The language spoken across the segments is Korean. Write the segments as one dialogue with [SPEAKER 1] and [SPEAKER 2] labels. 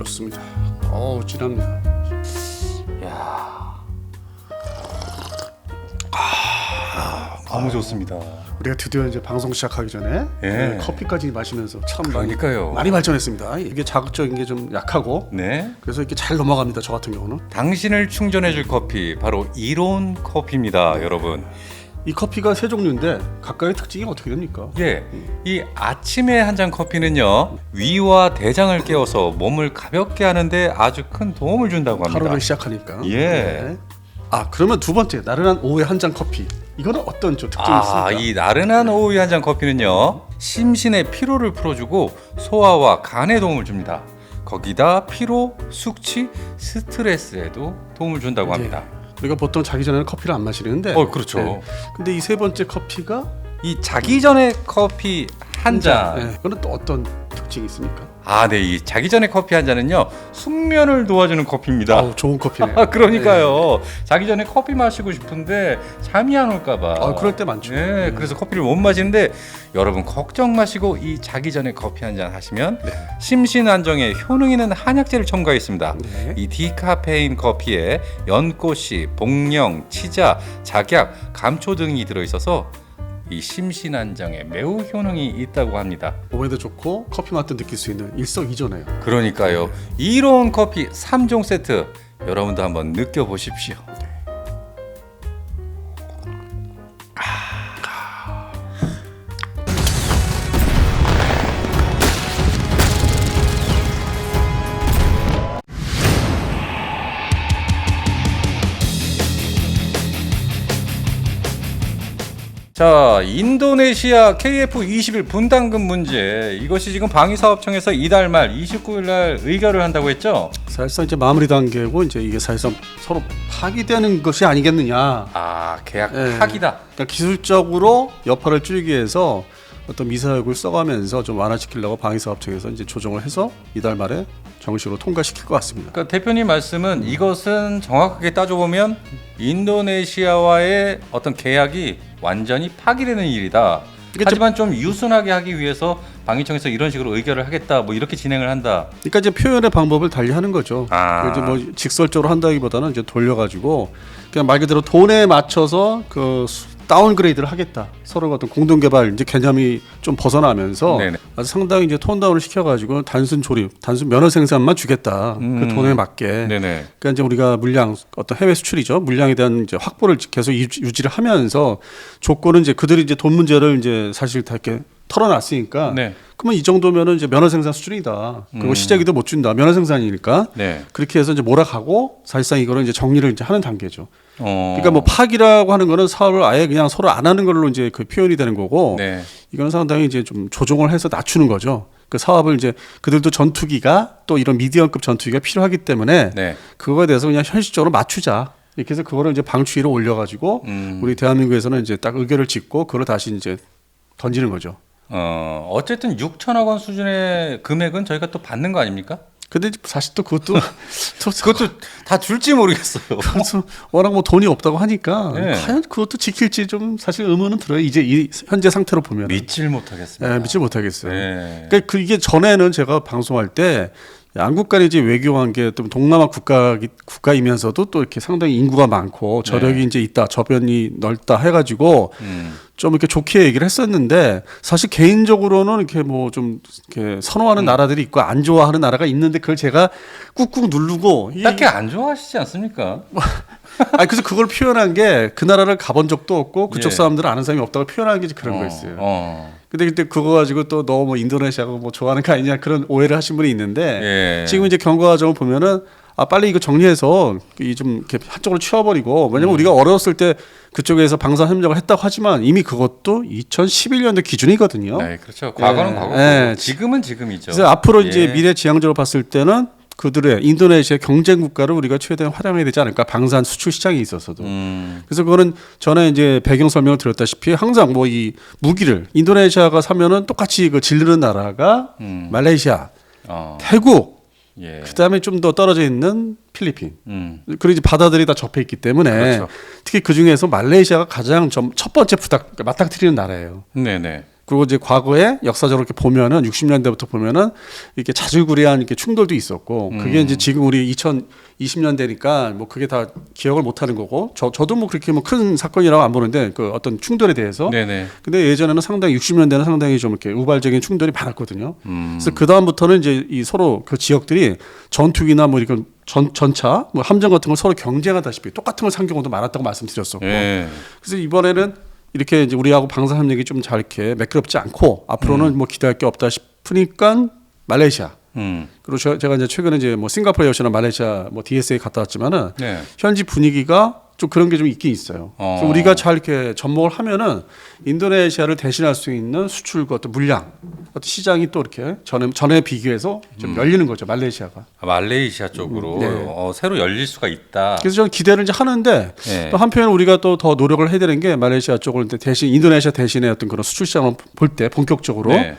[SPEAKER 1] 좋습니다. 진합니다.
[SPEAKER 2] 야, 너무 좋습니다.
[SPEAKER 1] 우리가 드디어 이제 방송 시작하기 전에
[SPEAKER 2] 예.
[SPEAKER 1] 커피까지 마시면서 참
[SPEAKER 2] 그러니까요.
[SPEAKER 1] 많이 발전했습니다. 이게 자극적인 게 좀 약하고
[SPEAKER 2] 네.
[SPEAKER 1] 그래서 이렇게 잘 넘어갑니다. 저 같은 경우는.
[SPEAKER 2] 당신을 충전해줄 커피 바로 이론 커피입니다, 여러분.
[SPEAKER 1] 이 커피가 세 종류인데 각각의 특징이 어떻게 됩니까?
[SPEAKER 2] 예, 이 아침에 한 잔 커피는요 위와 대장을 깨워서 몸을 가볍게 하는데 아주 큰 도움을 준다고 합니다.
[SPEAKER 1] 하루를 시작하니까.
[SPEAKER 2] 예.
[SPEAKER 1] 네. 그러면 두 번째 나른한 오후에 한 잔 커피. 이거는 어떤 좀 특징이 있습니까?
[SPEAKER 2] 이 나른한 오후에 한 잔 커피는요 심신의 피로를 풀어주고 소화와 간에 도움을 줍니다. 거기다 피로, 숙취, 스트레스에도 도움을 준다고 합니다.
[SPEAKER 1] 우리가 보통 자기 전에는 커피를 안 마시는데.
[SPEAKER 2] 그렇죠.
[SPEAKER 1] 네. 근데 이 세 번째 커피가
[SPEAKER 2] 이 자기 전에 커피 한 잔.
[SPEAKER 1] 네. 그거는 또 어떤 특징이 있습니까?
[SPEAKER 2] 네, 이 자기 전에 커피 한 잔은요 숙면을 도와주는 커피입니다.
[SPEAKER 1] 좋은 커피네요.
[SPEAKER 2] 그러니까요. 자기 전에 커피 마시고 싶은데 잠이 안 올까봐.
[SPEAKER 1] 그럴 때 많죠.
[SPEAKER 2] 네, 그래서 커피를 못 마시는데 여러분 걱정 마시고 이 자기 전에 커피 한 잔 하시면 심신 안정에 효능 있는 한약재를 첨가했습니다.
[SPEAKER 1] 네.
[SPEAKER 2] 이 디카페인 커피에 연꽃씨, 복령, 치자, 작약, 감초 등이 들어있어서 이 심신 안정에 매우 효능이 있다고 합니다.
[SPEAKER 1] 몸에도 좋고 커피 맛도 느낄 수 있는 일석이조네요.
[SPEAKER 2] 그러니까요. 이로운 커피 3종 세트 여러분도 한번 느껴보십시오. 자, 인도네시아 KF21 분담금 문제, 이것이 지금 방위사업청에서 이달 말 29일 날 의결을 한다고 했죠?
[SPEAKER 1] 사실상 이제 마무리 단계고 이제 이게 사실상 서로 파기되는 것이 아니겠느냐.
[SPEAKER 2] 계약
[SPEAKER 1] 네.
[SPEAKER 2] 파기다.
[SPEAKER 1] 그러니까 기술적으로 여파를 줄이기 위해서 어떤 미사역을 써가면서 좀 완화시키려고 방위사업청에서 이제 조정을 해서 이달 말에 정식으로 통과시킬 것 같습니다.
[SPEAKER 2] 그러니까 대표님 말씀은 이것은 정확하게 따져보면 인도네시아와의 어떤 계약이 완전히 파기되는 일이다. 하지만 좀 유순하게 하기 위해서 방위청에서 이런 식으로 의결을 하겠다, 뭐 이렇게 진행을 한다.
[SPEAKER 1] 그러니까 이제 표현의 방법을 달리하는 거죠. 이제 뭐 직설적으로 한다기보다는 이제 돌려가지고 그냥 말 그대로 돈에 맞춰서 그 다운그레이드를 하겠다. 서로가 어떤 공동 개발 이제 개념이 좀 벗어나면서
[SPEAKER 2] 네네.
[SPEAKER 1] 아주 상당히 이제 톤다운을 시켜가지고 단순 조립, 단순 면허 생산만 주겠다. 그 돈에 맞게.
[SPEAKER 2] 네네.
[SPEAKER 1] 그러니까 이제 우리가 물량 어떤 해외 수출이죠. 물량에 대한 이제 확보를 계속 유지를 하면서 조건은 이제 그들이 이제 돈 문제를 이제 사실 다 이렇게 털어놨으니까.
[SPEAKER 2] 네.
[SPEAKER 1] 그러면 이 정도면은 이제 면허 생산 수준이다. 그리고 시제기도 못 준다. 면허 생산이니까.
[SPEAKER 2] 네.
[SPEAKER 1] 그렇게 해서 이제 몰아가고 사실상 이거는 이제 정리를 이제 하는 단계죠.
[SPEAKER 2] 그러니까
[SPEAKER 1] 그러니까 뭐 파기라고 하는 거는 사업을 아예 그냥 서로 안 하는 걸로 이제 그 표현이 되는 거고.
[SPEAKER 2] 네.
[SPEAKER 1] 이거는 상당히 이제 좀 조정을 해서 낮추는 거죠. 그 사업을 이제 그들도 전투기가 또 이런 미디엄급 전투기가 필요하기 때문에
[SPEAKER 2] 네.
[SPEAKER 1] 그거에 대해서 그냥 현실적으로 맞추자. 이렇게 해서 그거를 이제 방추위로 올려가지고 우리 대한민국에서는 이제 딱 의결을 짓고 그걸 다시 이제 던지는 거죠.
[SPEAKER 2] 어쨌든 6천억 원 수준의 금액은 저희가 또 받는 거 아닙니까?
[SPEAKER 1] 근데 사실 또 그것도
[SPEAKER 2] 그것도 다 줄지 모르겠어요.
[SPEAKER 1] 그래서 워낙 뭐 돈이 없다고 하니까
[SPEAKER 2] 네.
[SPEAKER 1] 과연 그것도 지킬지 좀 사실 의문은 들어요. 이제 이 현재 상태로 보면
[SPEAKER 2] 믿질 못하겠습니다.
[SPEAKER 1] 믿지 못하겠어요.
[SPEAKER 2] 네.
[SPEAKER 1] 그러니까 그게 전에는 제가 방송할 때 양국 간의 이제 외교 관계 또 동남아 국가이면서도 또 이렇게 상당히 인구가 많고 저력이 이제 있다, 저변이 넓다 해가지고 좀 이렇게 좋게 얘기를 했었는데 사실 개인적으로는 이렇게 뭐 좀 이렇게 선호하는 나라들이 있고 안 좋아하는 나라가 있는데 그걸 제가 꾹꾹 누르고
[SPEAKER 2] 딱히 안 좋아하시지 않습니까?
[SPEAKER 1] 그래서 그걸 표현한 게 그 나라를 가본 적도 없고 그쪽
[SPEAKER 2] 예.
[SPEAKER 1] 사람들은 아는 사람이 없다고 표현한 게 그런 거였어요. 근데 그때 그거 가지고 또 너 뭐 인도네시아가 뭐 좋아하는 거 아니냐 그런 오해를 하신 분이 있는데
[SPEAKER 2] 예.
[SPEAKER 1] 지금 이제 경과 과정을 보면은 빨리 이거 정리해서 이 좀 이렇게 한쪽으로 치워버리고 왜냐면 우리가 어려웠을 때 그쪽에서 방산 협력을 했다고 하지만 이미 그것도 2011년도 기준이거든요.
[SPEAKER 2] 네, 그렇죠. 과거는 과거고 지금은 지금이죠.
[SPEAKER 1] 그래서 앞으로 이제 미래 지향적으로 봤을 때는 그들의 인도네시아 경쟁 국가를 우리가 최대한 활용해야 되지 않을까 방산 수출 시장에 있어서도. 그래서 그거는 전에 이제 배경 설명을 드렸다시피 항상 뭐 이 무기를 인도네시아가 사면은 똑같이 그 질르는 나라가 말레이시아, 태국,
[SPEAKER 2] 예.
[SPEAKER 1] 그다음에 좀 더 떨어져 있는 필리핀. 그리고 이제 바다들이 다 접해 있기 때문에
[SPEAKER 2] 그렇죠.
[SPEAKER 1] 특히 그 중에서 말레이시아가 가장 첫 번째 맞닥뜨리는 나라예요.
[SPEAKER 2] 네네.
[SPEAKER 1] 그리고 이제 과거에 역사적으로 이렇게 보면은 60년대부터 보면은 이렇게 자질구레한 이렇게 충돌도 있었고 그게 이제 지금 우리 2020년대니까 뭐 그게 다 기억을 못 하는 거고 저도 뭐 그렇게 뭐 큰 사건이라고 안 보는데 그 어떤 충돌에 대해서
[SPEAKER 2] 네네.
[SPEAKER 1] 근데 예전에는 상당히 60년대는 상당히 좀 이렇게 우발적인 충돌이 많았거든요. 그래서 그 다음부터는 이제 이 서로 그 지역들이 전투기나 뭐 이런 전차, 뭐 함정 같은 걸 서로 경쟁하다시피 똑같은 걸 산 경우도 많았다고 말씀드렸었고.
[SPEAKER 2] 예.
[SPEAKER 1] 그래서 이번에는 이렇게 이제 우리하고 방사 협력이 좀 잘 이렇게 매끄럽지 않고 앞으로는 뭐 기대할 게 없다 싶으니까 말레이시아. 그리고 제가 이제 최근에 이제 뭐 싱가포르 여시나 말레이시아 뭐 DSA 갔다 왔지만은
[SPEAKER 2] 네.
[SPEAKER 1] 현지 분위기가 좀 그런 게 좀 있긴 있어요. 그래서 우리가 잘 이렇게 접목을 하면은 인도네시아를 대신할 수 있는 수출과 어떤 물량, 어떤 시장이 또 이렇게 전에 비교해서 좀 열리는 거죠. 말레이시아가.
[SPEAKER 2] 말레이시아 쪽으로
[SPEAKER 1] 네.
[SPEAKER 2] 새로 열릴 수가 있다.
[SPEAKER 1] 그래서 저는 기대를 이제 하는데
[SPEAKER 2] 네.
[SPEAKER 1] 또 한편으로 우리가 또 더 노력을 해야 되는 게 말레이시아 쪽을 대신 인도네시아 대신에 어떤 그런 수출 시장을 볼 때 본격적으로
[SPEAKER 2] 네.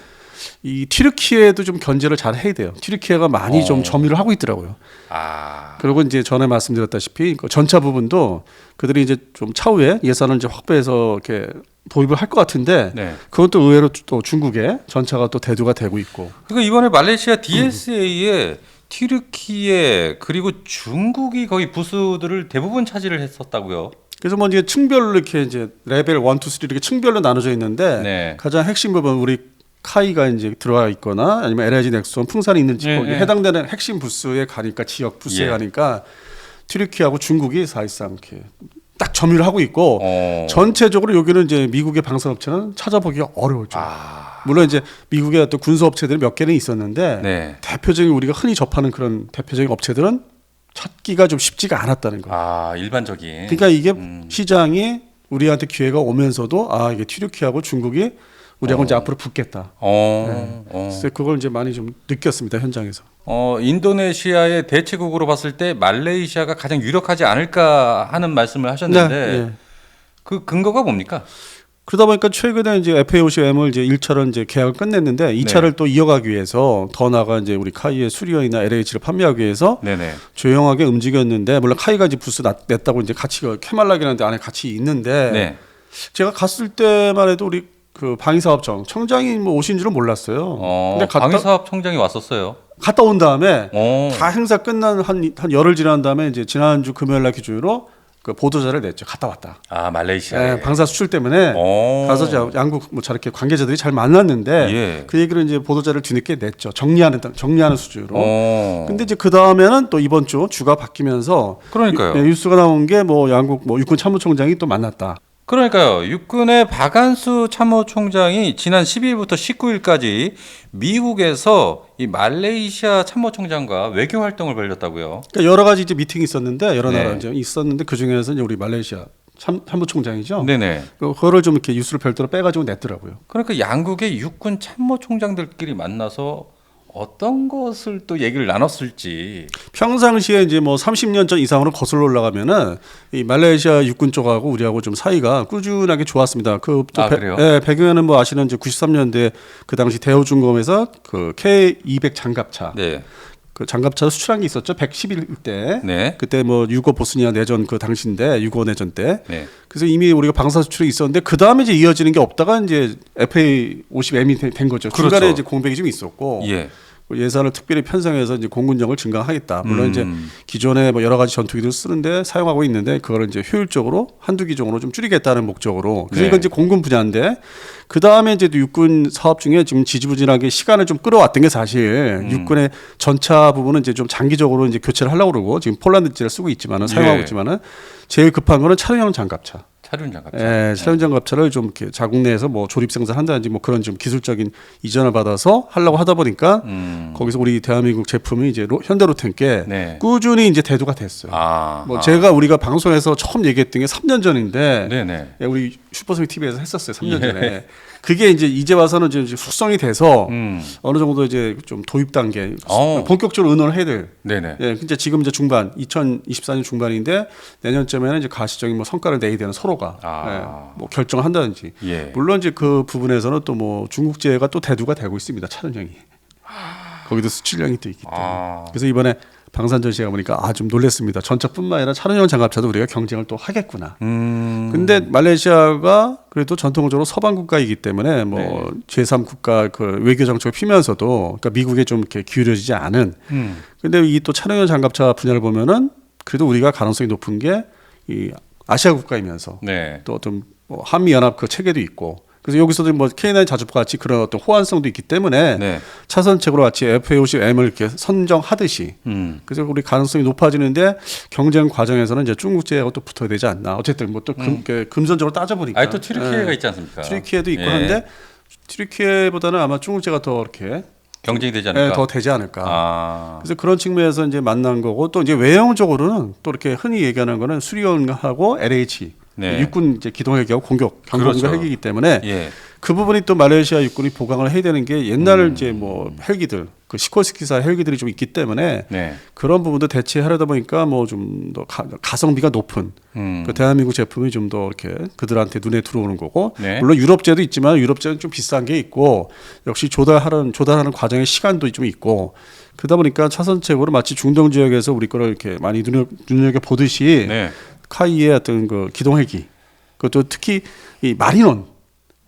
[SPEAKER 1] 이 튀르키예도 좀 견제를 잘 해야 돼요. 튀르키예가 많이 좀 점유를 하고 있더라고요.
[SPEAKER 2] 아.
[SPEAKER 1] 그리고 이제 전에 말씀드렸다시피 그 전차 부분도 그들이 이제 좀 차후에 예산을 이제 확보해서 이렇게 도입을 할 것 같은데
[SPEAKER 2] 네.
[SPEAKER 1] 그건 또 의외로 또 중국의 전차가 또 대두가 되고 있고.
[SPEAKER 2] 그러니까 이번에 말레이시아 DSA에 튀르키예 그리고 중국이 거의 부수들을 대부분 차지를 했었다고요.
[SPEAKER 1] 그래서 뭐 이제 층별로 이렇게 이제 레벨 1, 2, 3 이렇게 층별로 나눠져 있는데
[SPEAKER 2] 네.
[SPEAKER 1] 가장 핵심 부분 우리 카이가 이제 들어가 있거나 아니면 LIG 넥슨 풍산이 있는
[SPEAKER 2] 네,
[SPEAKER 1] 거기에
[SPEAKER 2] 네.
[SPEAKER 1] 해당되는 핵심 부스에 가니까 지역 부스에
[SPEAKER 2] 예.
[SPEAKER 1] 가니까 튀르키하고 중국이 사실상 이렇게 딱 점유를 하고 있고 전체적으로 여기는 이제 미국의 방산업체는 찾아보기가 어려워져. 물론 이제 미국의 어떤 군수업체들이 몇 개는 있었는데
[SPEAKER 2] 네.
[SPEAKER 1] 대표적인 우리가 흔히 접하는 그런 대표적인 업체들은 찾기가 좀 쉽지가 않았다는 거예요.
[SPEAKER 2] 아, 일반적인.
[SPEAKER 1] 그러니까 이게 시장이 우리한테 기회가 오면서도 이게 튀르키하고 중국이 우리하고 이제 앞으로 붙겠다. 그래서 그걸 이제 많이 좀 느꼈습니다 현장에서.
[SPEAKER 2] 인도네시아의 대체국으로 봤을 때 말레이시아가 가장 유력하지 않을까 하는 말씀을 하셨는데
[SPEAKER 1] 네.
[SPEAKER 2] 그 근거가 뭡니까?
[SPEAKER 1] 그러다 보니까 최근에 이제 FAOCM을 이제 1차로 이제 계약을 끝냈는데 2차를 또 이어가기 위해서 더 나아가 이제 우리 카이의 수리연이나 LH를 판매하기 위해서
[SPEAKER 2] 네네.
[SPEAKER 1] 조용하게 움직였는데 물론 카이가 이제 부스 냈다고 이제 같이 캐말락이라는 데 안에 같이 있는데
[SPEAKER 2] 네.
[SPEAKER 1] 제가 갔을 때만 해도 우리 그 방위사업청 청장이 뭐 오신 줄은 몰랐어요. 근데
[SPEAKER 2] 방위사업청장이 왔었어요.
[SPEAKER 1] 갔다 온 다음에
[SPEAKER 2] 오.
[SPEAKER 1] 다 행사 끝난 한 열흘 지난 다음에 이제 지난주 금요일 날 기준으로 그 보도자를 냈죠. 갔다 왔다.
[SPEAKER 2] 아, 말레이시아에.
[SPEAKER 1] 네, 방사 수출 때문에 가서 양국 뭐 저렇게 관계자들이 잘 만났는데
[SPEAKER 2] 예.
[SPEAKER 1] 그 얘기를 이제 보도자를 뒤늦게 냈죠. 정리하는 수준으로.
[SPEAKER 2] 오.
[SPEAKER 1] 근데 이제 그 다음에는 또 이번 주 주가 바뀌면서
[SPEAKER 2] 그러니까요.
[SPEAKER 1] 뉴스가 나온 게 뭐 양국 뭐 육군 참모총장이 또 만났다.
[SPEAKER 2] 그러니까요. 육군의 박안수 참모총장이 지난 12일부터 19일까지 미국에서 이 말레이시아 참모총장과 외교 활동을 벌였다고요.
[SPEAKER 1] 그러니까 여러 가지 이제 미팅이 있었는데 여러
[SPEAKER 2] 네.
[SPEAKER 1] 나라 이제 있었는데 그 중에서 이제 우리 말레이시아 참모총장이죠.
[SPEAKER 2] 네네.
[SPEAKER 1] 그거를 좀 이렇게 뉴스를 별도로 빼가지고 냈더라고요.
[SPEAKER 2] 그러니까 양국의 육군 참모총장들끼리 만나서 어떤 것을 또 얘기를 나눴을지.
[SPEAKER 1] 평상시에 이제 뭐 30년 전 이상으로 거슬러 올라가면은 이 말레이시아 육군 쪽하고 우리하고 좀 사이가 꾸준하게 좋았습니다.
[SPEAKER 2] 그래요?
[SPEAKER 1] 예, 배경에는 뭐 아시는 이제 93년대 그 당시 대우중공에서 그 K200 장갑차.
[SPEAKER 2] 네.
[SPEAKER 1] 그 장갑차 수출한 게 있었죠. 111대.
[SPEAKER 2] 네.
[SPEAKER 1] 그때 뭐 유고 보스니아 내전 그 당시인데 유고 내전 때.
[SPEAKER 2] 네.
[SPEAKER 1] 그래서 이미 우리가 방사 수출이 있었는데 그 다음에 이제 이어지는 게 없다가 이제 FA50M이 된 거죠. 중간에
[SPEAKER 2] 그렇죠.
[SPEAKER 1] 이제 공백이 좀 있었고.
[SPEAKER 2] 예.
[SPEAKER 1] 예산을 특별히 편성해서 이제 공군력을 증강하겠다. 물론 이제 기존에 뭐 여러 가지 전투기들 쓰는데 사용하고 있는데 그거를 이제 효율적으로 한두 기종으로 좀 줄이겠다는 목적으로. 그래서
[SPEAKER 2] 네.
[SPEAKER 1] 이건 이제 공군 분야인데 그 다음에 이제 육군 사업 중에 지금 지지부진하게 시간을 좀 끌어왔던 게 사실 육군의 전차 부분은 이제 좀 장기적으로 이제 교체를 하려고 그러고 지금 폴란드제를 쓰고 있지만은 사용하고
[SPEAKER 2] 예.
[SPEAKER 1] 있지만은 제일 급한 거는 차량용 장갑차.
[SPEAKER 2] 차륜 장갑차.
[SPEAKER 1] 예, 차량 장갑차를 좀 이렇게 자국 내에서 뭐 조립 생산한다든지 뭐 그런 좀 기술적인 이전을 받아서 하려고 하다 보니까 거기서 우리 대한민국 제품이 이제 현대로템께
[SPEAKER 2] 네.
[SPEAKER 1] 꾸준히 이제 대두가 됐어요. 뭐 제가 우리가 방송에서 처음 얘기했던 게 3년 전인데
[SPEAKER 2] 네네.
[SPEAKER 1] 예, 우리 슈퍼소닉 TV에서 했었어요. 3년 전에. 그게 이제 와서는 이제 숙성이 돼서 어느 정도 이제 좀 도입 단계 본격적으로 의논을 해야 될.
[SPEAKER 2] 네네.
[SPEAKER 1] 예, 근데 지금 이제 중반 2024년 중반인데 내년쯤에는 이제 가시적인 뭐 성과를 내야 되는 서로가 뭐 결정을 한다든지.
[SPEAKER 2] 예.
[SPEAKER 1] 물론 이제 그 부분에서는 또 뭐 중국제가 또 대두가 되고 있습니다. 차량형이. 거기도 수출량이 또 있기 때문에. 그래서 이번에 방산 전시회 가보니까 좀 놀랐습니다. 전차뿐만 아니라 차량용 장갑차도 우리가 경쟁을 또 하겠구나. 근데 말레이시아가 그래도 전통적으로 서방 국가이기 때문에 뭐 제3 국가 그 외교 정책을 피면서도 그러니까 미국에 좀 이렇게 기울여지지 않은. 근데 이 또 차량용 장갑차 분야를 보면은 그래도 우리가 가능성이 높은 게 이 아시아 국가이면서 또 어떤 뭐 한미 연합 그 체계도 있고. 그래서 여기서도 뭐 K9 자주포 같이 그런 어떤 호환성도 있기 때문에 차선책으로 같이 FA50M을 이렇게 선정하듯이 그래서 우리 가능성이 높아지는데 경쟁 과정에서는 이제 중국제하고 또 붙어야 되지 않나. 어쨌든 뭐 또 금전적으로 따져보니까.
[SPEAKER 2] 또 튀르키예가 있지 않습니까?
[SPEAKER 1] 튀르키예도 있고 한데 튀르키예보다는 아마 중국제가 더 이렇게
[SPEAKER 2] 경쟁이 되지 않을까?
[SPEAKER 1] 더 되지 않을까. 그래서 그런 측면에서 이제 만난 거고 또 이제 외형적으로는 또 이렇게 흔히 얘기하는 거는 수리온하고 LH 육군 이제 기동헬기하고 경공격 헬기이기 때문에 그 부분이 또 말레이시아 육군이 보강을 해야 되는 게 옛날 이제 뭐 헬기들 그 시콜스키사 헬기들이 좀 있기 때문에 그런 부분도 대체하려다 보니까 뭐 좀 더 가성비가 높은 그 대한민국 제품이 좀 더 이렇게 그들한테 눈에 들어오는 거고 물론 유럽제도 있지만 유럽제는 좀 비싼 게 있고 역시 조달하는 과정의 시간도 좀 있고 그러다 보니까 차선책으로 마치 중동 지역에서 우리 거를 이렇게 많이 눈여겨 보듯이 카이의 어떤 그 기동헬기 그것도 특히 이 마리논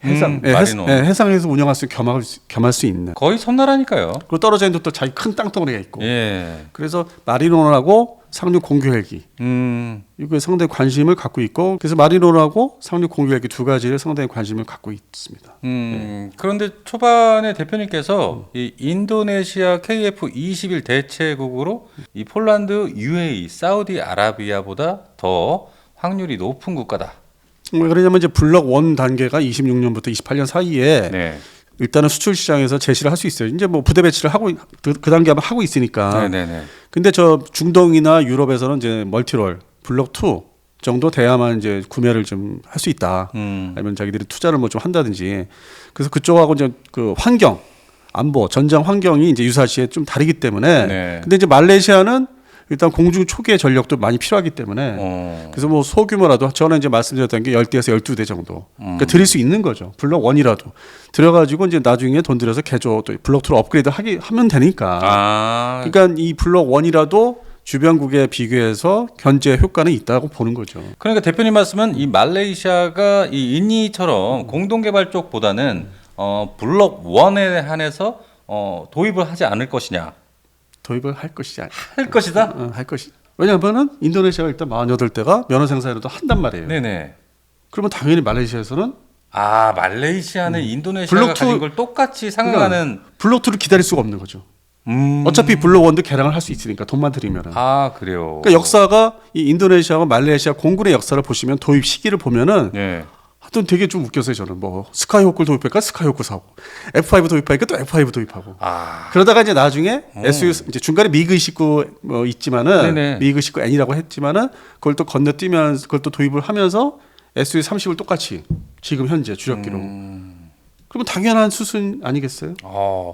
[SPEAKER 1] 해상에서 운영할 수 겸할 수 있는
[SPEAKER 2] 거의 섬나라니까요.
[SPEAKER 1] 그리고 떨어져 있는 또 자기 큰 땅덩어리가 있고 그래서 마리논하고 상륙 공교 헬기 이거에 상당히 관심을 갖고 있고 그래서 마리논하고 상륙 공교 헬기 두 가지를 상당히 관심을 갖고 있습니다.
[SPEAKER 2] 그런데 초반에 대표님께서 이 인도네시아 KF-21 대체국으로 이 폴란드, UAE, 사우디아라비아보다 더 확률이 높은 국가다.
[SPEAKER 1] 그러냐면 이제 블록 1 단계가 26년부터 28년 사이에 일단은 수출 시장에서 제시를 할 수 있어요. 이제 뭐 부대 배치를 하고 그 단계 아마 하고 있으니까. 근데 저 중동이나 유럽에서는 이제 멀티롤 블록 2 정도 돼야만 이제 구매를 좀 할 수 있다. 아니면 자기들이 투자를 뭐 좀 한다든지. 그래서 그쪽하고 이제 그 환경, 안보, 전장 환경이 이제 유사시에 좀 다르기 때문에. 근데 이제 말레이시아는 일단 공중 초기의 전력도 많이 필요하기 때문에 그래서 뭐 소규모라도 저는 이제 말씀드렸던 게 10대에서 12대 정도 그러니까 드릴 수 있는 거죠. 블록 1이라도 들여가지고 이제 나중에 돈 들여서 개조 또 블록 2로 업그레이드 하면 되니까 그러니까 이 블록 1이라도 주변국에 비교해서 견제 효과는 있다고 보는 거죠.
[SPEAKER 2] 그러니까 대표님 말씀은 이 말레이시아가 이 인니처럼 공동개발 쪽보다는 블록 1에 한해서 도입을 하지 않을 것이냐.
[SPEAKER 1] 도입을 할 것이다.
[SPEAKER 2] 할 것이다?
[SPEAKER 1] 할 것이. 왜냐하면은 인도네시아가 일단 48대가 면허 생산이라도 한단 말이에요. 그러면 당연히 말레이시아에서는
[SPEAKER 2] 말레이시아는 인도네시아가 가진 걸 똑같이 상응하는
[SPEAKER 1] 블록 2를 기다릴 수가 없는 거죠. 어차피 블록 1도 개량을 할 수 있으니까 돈만 들이면은.
[SPEAKER 2] 그래요.
[SPEAKER 1] 그러니까 역사가 이 인도네시아와 말레이시아 공군의 역사를 보시면 도입 시기를 보면은 하여튼 되게 좀 웃겼어요. 저는 뭐 스카이호크를 도입할까 스카이호크 사고 F5 도입하니까 또 F5 도입하고 그러다가 이제 나중에 SU 이제 중간에 미그 29 뭐 있지만은 미그 19 N이라고 했지만은 그걸 또 건너뛰면서 그걸 또 도입을 하면서 SU 30을 똑같이 지금 현재 주력기로 그러면 당연한 수순 아니겠어요?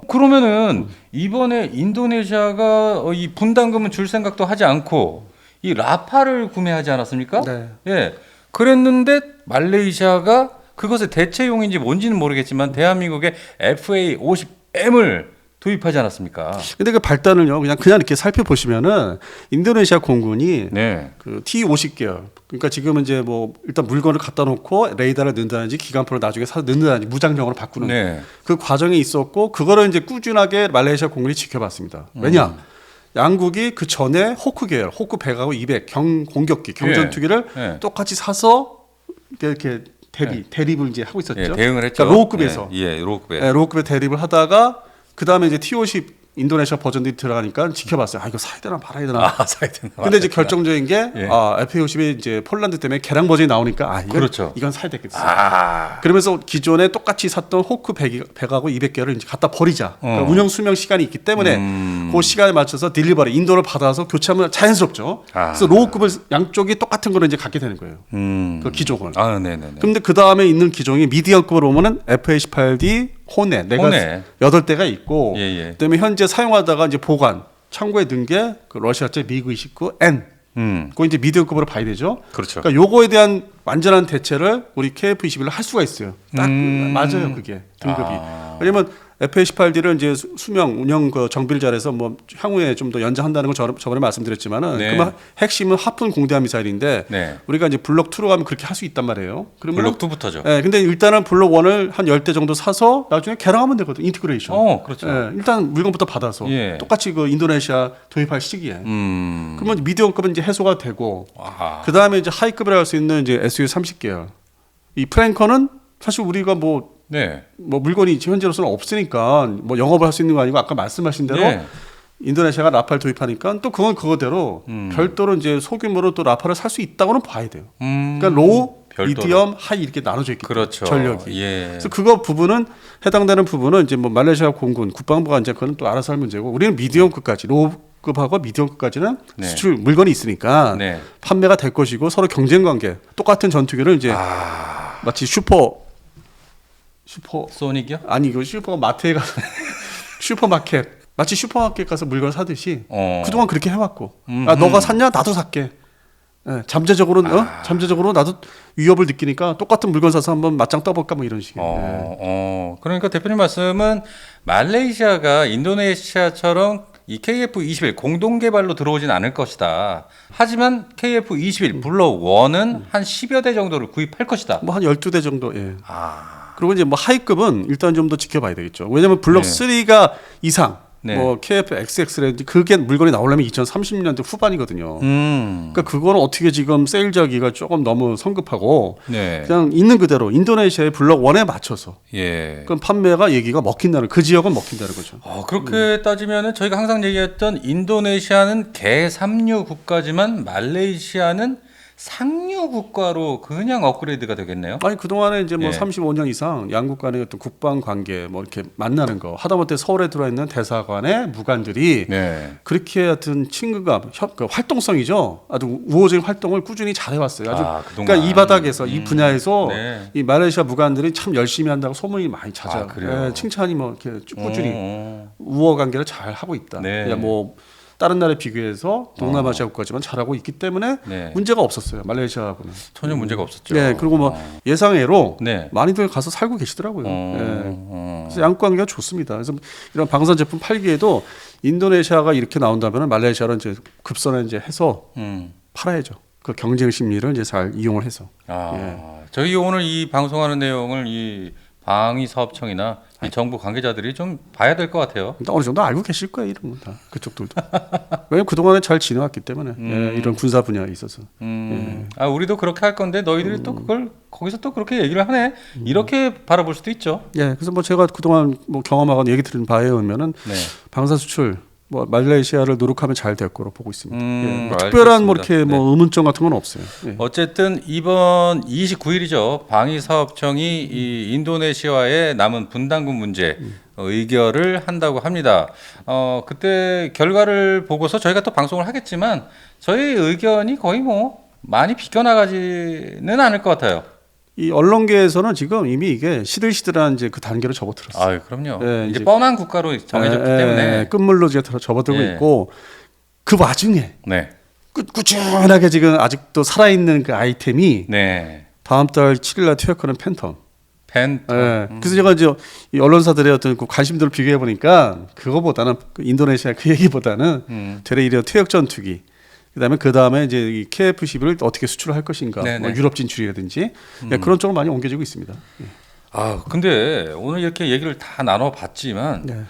[SPEAKER 2] 그러면은 이번에 인도네시아가 이 분담금은 줄 생각도 하지 않고 이 라파를 구매하지 않았습니까? 그랬는데 말레이시아가 그것의 대체용인지 뭔지는 모르겠지만 대한민국의 FA50M을 도입하지 않았습니까?
[SPEAKER 1] 근데 그 발단을요 그냥 이렇게 살펴보시면은 인도네시아 공군이 그 T50 계열 그러니까 지금은 이제 뭐 일단 물건을 갖다 놓고 레이더를 넣는다든지 기관포를 나중에 사서 넣는다든지 무장형으로 바꾸는 그 과정이 있었고 그거를 이제 꾸준하게 말레이시아 공군이 지켜봤습니다. 왜냐? 양국이 그 전에 호크 계열, 호크 100하고 200 공격기, 경전투기를 똑같이 사서 이렇게 대립을 이제 하고 있었죠.
[SPEAKER 2] 대응을 했죠.
[SPEAKER 1] 그러니까 로우급에서.
[SPEAKER 2] 로우급에
[SPEAKER 1] 대립을 하다가 그 다음에 이제 T50 인도네시아 버전들이 들어가니까 지켜봤어요. 이거 사야 되나 말아야 되나.
[SPEAKER 2] 사야 되나.
[SPEAKER 1] 근데 이제 결정적인 게 FA50이 이제 폴란드 때문에 개량 버전이 나오니까 이건 사야 되겠어. 그러면서 기존에 똑같이 샀던 호크 100하고 200개를 이제 갖다 버리자. 그러니까 운영 수명 시간이 있기 때문에 그 시간에 맞춰서 딜리버리 인도를 받아서 교체하면 자연스럽죠. 그래서 로우급을 양쪽이 똑같은 거를 이제 갖게 되는 거예요. 그 기종을. 그런데 그 다음에 있는 기종이 미디엄급으로 오면은 FA18D 호넷 내가 8대가 있고 그다음에 현재 사용하다가 이제 보관 창고에 넣은 게 그 러시아제 미그 29 N 그거 이제 미디엄급으로 봐야 되죠. 그러니까 요거에 대한 완전한 대체를 우리 KF-21로 할 수가 있어요. 딱 맞아요 그게 등급이. 왜냐면 FA18D를 이제 수명 운영 그 정비를 잘해서 뭐 향후에 좀 더 연장한다는 걸 저번에 말씀드렸지만은
[SPEAKER 2] 네.
[SPEAKER 1] 그러면 핵심은 하픈 공대함 미사일인데
[SPEAKER 2] 네.
[SPEAKER 1] 우리가 이제 블록 2로 가면 그렇게 할 수 있단 말이에요. 그러면
[SPEAKER 2] 블록 2부터죠.
[SPEAKER 1] 예, 근데 일단은 블록 1을 한 10대 정도 사서 나중에 개량하면 되거든. 인티그레이션.
[SPEAKER 2] 그렇죠.
[SPEAKER 1] 예, 일단 물건부터 받아서
[SPEAKER 2] 예.
[SPEAKER 1] 똑같이 그 인도네시아 도입할 시기에. 그러면 미디엄급은 이제 해소가 되고
[SPEAKER 2] 아하.
[SPEAKER 1] 그 다음에 이제 하이급이라 할 수 있는 이제 SU 30계열. 이 프랭커는 사실 우리가 뭐
[SPEAKER 2] 네.
[SPEAKER 1] 물건이 현재로서는 없으니까 뭐 영업을 할 수 있는 거 아니고 아까 말씀하신 대로
[SPEAKER 2] 네.
[SPEAKER 1] 인도네시아가 라팔 도입하니까 또 그건 그거대로 별도로 이제 소규모로 또 라팔을 살 수 있다고는 봐야 돼요. 그러니까 로우,
[SPEAKER 2] 별도로.
[SPEAKER 1] 미디엄, 하이 이렇게 나눠져 있기 때문에
[SPEAKER 2] 그렇죠.
[SPEAKER 1] 전력이.
[SPEAKER 2] 예.
[SPEAKER 1] 그래서 그거 부분은 해당되는 부분은 이제 뭐 말레이시아 공군 국방부가 이제 그건 또 알아서 할 문제고 우리는 미디엄급까지 로우급하고 미디엄급까지는
[SPEAKER 2] 네.
[SPEAKER 1] 수출 물건이 있으니까
[SPEAKER 2] 네. 판매가
[SPEAKER 1] 판매가 될 것이고 서로 경쟁 관계 똑같은 전투기를 이제 마치 슈퍼
[SPEAKER 2] 소닉이요?
[SPEAKER 1] 아니 이거 슈퍼마트에 가서 슈퍼마켓 마치 슈퍼마켓 가서 물건 사듯이 그동안 그렇게 해왔고 너가 샀냐 나도 살게. 예, 잠재적으로 나도 위협을 느끼니까 똑같은 물건 사서 한번 맞짱 떠볼까 뭐 이런 식이에요.
[SPEAKER 2] 그러니까 대표님 말씀은 말레이시아가 인도네시아처럼 이 KF-21 공동 개발로 들어오진 않을 것이다. 하지만 KF-21 블록 1은 한 10여 대 정도를 구입할 것이다.
[SPEAKER 1] 뭐 한 12대 정도. 예. 그리고 이제 뭐 하이급은 일단 좀 더 지켜봐야 되겠죠. 왜냐하면 블록
[SPEAKER 2] 네.
[SPEAKER 1] 3가 이상
[SPEAKER 2] 네.
[SPEAKER 1] 뭐 KF-XX라든지 그게 물건이 나오려면 2030년대 후반이거든요. 그러니까 그거는 어떻게 지금 세일자기가 조금 너무 성급하고
[SPEAKER 2] 네.
[SPEAKER 1] 그냥 있는 그대로 인도네시아의 블록 1에 맞춰서
[SPEAKER 2] 예.
[SPEAKER 1] 그럼 판매가 얘기가 먹힌다는 그 지역은 먹힌다는 거죠.
[SPEAKER 2] 그렇게 따지면은 저희가 항상 얘기했던 인도네시아는 개삼류 국가지만 말레이시아는 상류 국가로 그냥 업그레이드가 되겠네요.
[SPEAKER 1] 아니 그동안에 이제 뭐
[SPEAKER 2] 예.
[SPEAKER 1] 35년 이상 양국 간의 어떤 국방 관계 뭐 이렇게 만나는 거 하다못해 서울에 들어와 있는 대사관의 무관들이
[SPEAKER 2] 네.
[SPEAKER 1] 그렇게 하여튼 친근감, 그 활동성이죠. 아주 우호적인 활동을 꾸준히 잘해왔어요. 아주
[SPEAKER 2] 그동안.
[SPEAKER 1] 그러니까 이 바닥에서 이 분야에서
[SPEAKER 2] 네.
[SPEAKER 1] 이 말레이시아 무관들이 참 열심히 한다고 소문이 많이 찾아.
[SPEAKER 2] 그래요?
[SPEAKER 1] 예, 칭찬이 뭐 이렇게 쭉 꾸준히
[SPEAKER 2] 어.
[SPEAKER 1] 우호 관계를 잘 하고 있다.
[SPEAKER 2] 네.
[SPEAKER 1] 그냥 뭐 다른 나라에 비교해서 동남아시아 국가지만 잘하고 있기 때문에
[SPEAKER 2] 네.
[SPEAKER 1] 문제가 없었어요. 말레이시아하고는.
[SPEAKER 2] 전혀 문제가 없었죠.
[SPEAKER 1] 네, 그리고 뭐 예상외로
[SPEAKER 2] 네.
[SPEAKER 1] 많이들 가서 살고 계시더라고요.
[SPEAKER 2] 어.
[SPEAKER 1] 그래서 양국 관계가 좋습니다. 그래서 이런 방산 제품 팔기에도 인도네시아가 이렇게 나온다면 말레이시아로 이제 급선을 이제 해서 팔아야죠. 그 경쟁 심리를 이제 잘 이용을 해서.
[SPEAKER 2] 저희 오늘 이 방송하는 내용을 이 방위사업청이나 이 정부 관계자들이 좀 봐야 될 것 같아요.
[SPEAKER 1] 일단 어느 정도 알고 계실 거예요, 이런 건 다. 그쪽들도. 왜냐면 그동안에 잘 지내왔기 때문에 예, 이런 군사 분야에 있어서.
[SPEAKER 2] 우리도 그렇게 할 건데 너희들이 또 그걸 거기서 또 그렇게 얘기를 하네. 이렇게 바라볼 수도 있죠.
[SPEAKER 1] 예, 그래서 뭐 제가 그동안 뭐 경험하거나 얘기 들은 바에 의하면은
[SPEAKER 2] 네.
[SPEAKER 1] 방사 수출 뭐 말레이시아를 노력하면 잘 될 거로 보고 있습니다. 예, 뭐
[SPEAKER 2] 알겠습니다.
[SPEAKER 1] 특별한 뭐 이렇게
[SPEAKER 2] 네.
[SPEAKER 1] 뭐 의문점 같은 건 없어요. 예.
[SPEAKER 2] 어쨌든 이번 29일이죠. 방위사업청이 이 인도네시아와의 남은 분담금 문제 의결을 한다고 합니다. 그때 결과를 보고서 저희가 또 방송을 하겠지만 저희 의견이 거의 뭐 많이 비껴나가지는 않을 것 같아요.
[SPEAKER 1] 이 언론계에서는 지금 이미 이게 시들시들한 이제 그 단계로 접어들었어요.
[SPEAKER 2] 그럼요.
[SPEAKER 1] 예,
[SPEAKER 2] 이제
[SPEAKER 1] 이제
[SPEAKER 2] 뻔한 국가로 정해졌기 때문에.
[SPEAKER 1] 끝물로 이제 접어들고
[SPEAKER 2] 예.
[SPEAKER 1] 있고 그 와중에
[SPEAKER 2] 네.
[SPEAKER 1] 꾸준하게 지금 아직도 살아있는 그 아이템이
[SPEAKER 2] 네.
[SPEAKER 1] 다음 달 7일날 퇴역하는 팬텀.
[SPEAKER 2] 펜.
[SPEAKER 1] 예. 그래서 제가 이제 이 언론사들의 어떤 그 관심도를 비교해 보니까 그거보다는 그 인도네시아 그 얘기보다는 되레 이런 퇴역 전투기. 그다음에 이제 이 KF-11을 어떻게 수출을 할 것인가,
[SPEAKER 2] 네네.
[SPEAKER 1] 뭐 유럽 진출이라든지 예, 그런 쪽으로 많이 옮겨지고 있습니다. 예.
[SPEAKER 2] 근데 오늘 이렇게 얘기를 다 나눠봤지만
[SPEAKER 1] 네.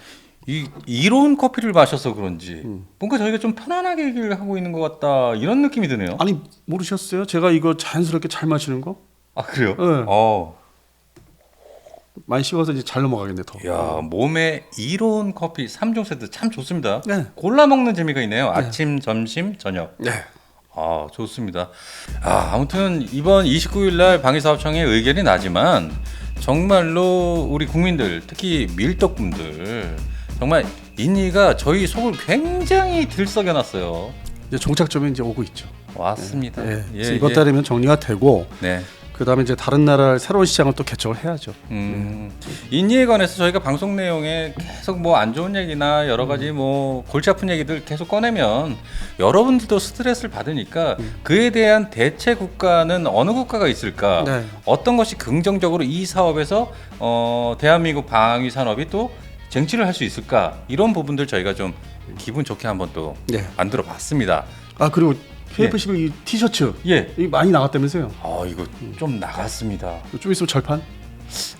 [SPEAKER 2] 이 이론 커피를 마셔서 그런지 뭔가 저희가 좀 편안하게 얘기를 하고 있는 것 같다 이런 느낌이 드네요.
[SPEAKER 1] 아니 모르셨어요? 제가 이거 자연스럽게 잘 마시는 거
[SPEAKER 2] 그래요?
[SPEAKER 1] 네.
[SPEAKER 2] 어.
[SPEAKER 1] 많이 식어서 이제 잘 넘어가겠네 더.
[SPEAKER 2] 야, 몸에 이론 커피 3종 세트 참 좋습니다.
[SPEAKER 1] 네.
[SPEAKER 2] 골라 먹는 재미가 있네요. 아침, 점심, 저녁.
[SPEAKER 1] 네.
[SPEAKER 2] 좋습니다. 아무튼 이번 29일 날 방위사업청의 의견이 나지만 정말로 우리 국민들, 특히 밀떡분들 정말 인니가 저희 속을 굉장히 들썩여놨어요.
[SPEAKER 1] 이제 종착점에 이제 오고 있죠.
[SPEAKER 2] 왔습니다.
[SPEAKER 1] 네. 그래서 이번 달이면 정리가 되고
[SPEAKER 2] 네.
[SPEAKER 1] 그다음에 이제 다른 나라 새로운 시장을 또 개척을 해야죠.
[SPEAKER 2] 인니에 관해서 저희가 방송 내용에 계속 뭐 안 좋은 얘기나 여러 가지 뭐 골치 아픈 얘기들 계속 꺼내면 여러분들도 스트레스를 받으니까 그에 대한 대체 국가는 어느 국가가 있을까?
[SPEAKER 1] 네.
[SPEAKER 2] 어떤 것이 긍정적으로 이 사업에서 대한민국 방위 산업이 또 쟁취를 할 수 있을까 이런 부분들 저희가 좀 기분 좋게 한번 또
[SPEAKER 1] 네.
[SPEAKER 2] 만들어봤습니다.
[SPEAKER 1] 아 그리고 KF11 이 티셔츠
[SPEAKER 2] 예.
[SPEAKER 1] 이 많이 나갔다면서요?
[SPEAKER 2] 이거 좀 나갔습니다.
[SPEAKER 1] 좀 있으면 절판?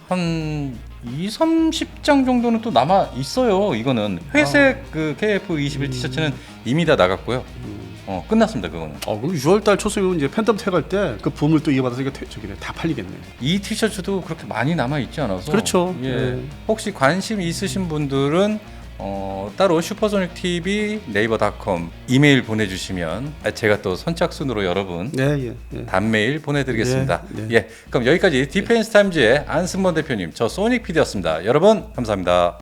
[SPEAKER 2] 한 30장 정도는 또 남아 있어요. 이거는 회색 그 KF21 티셔츠는 이미 다 나갔고요. 끝났습니다. 그거는.
[SPEAKER 1] 그럼 6월달 초순이면 이제 팬덤 태갈 때 그 붐을 또 이어받아서 이게 저기네 다 팔리겠네.
[SPEAKER 2] 이 티셔츠도 그렇게 많이 남아 있지 않아서.
[SPEAKER 1] 그렇죠.
[SPEAKER 2] 예.
[SPEAKER 1] 네.
[SPEAKER 2] 혹시 관심 있으신 분들은 따로 슈퍼소닉 TV 네이버닷컴 이메일 보내주시면 제가 또 선착순으로 여러분
[SPEAKER 1] 예.
[SPEAKER 2] 단메일 보내드리겠습니다.
[SPEAKER 1] 네.
[SPEAKER 2] 예, 그럼 여기까지 디펜스 타임즈의 안승범 대표님, 저 소닉 PD였습니다. 여러분 감사합니다.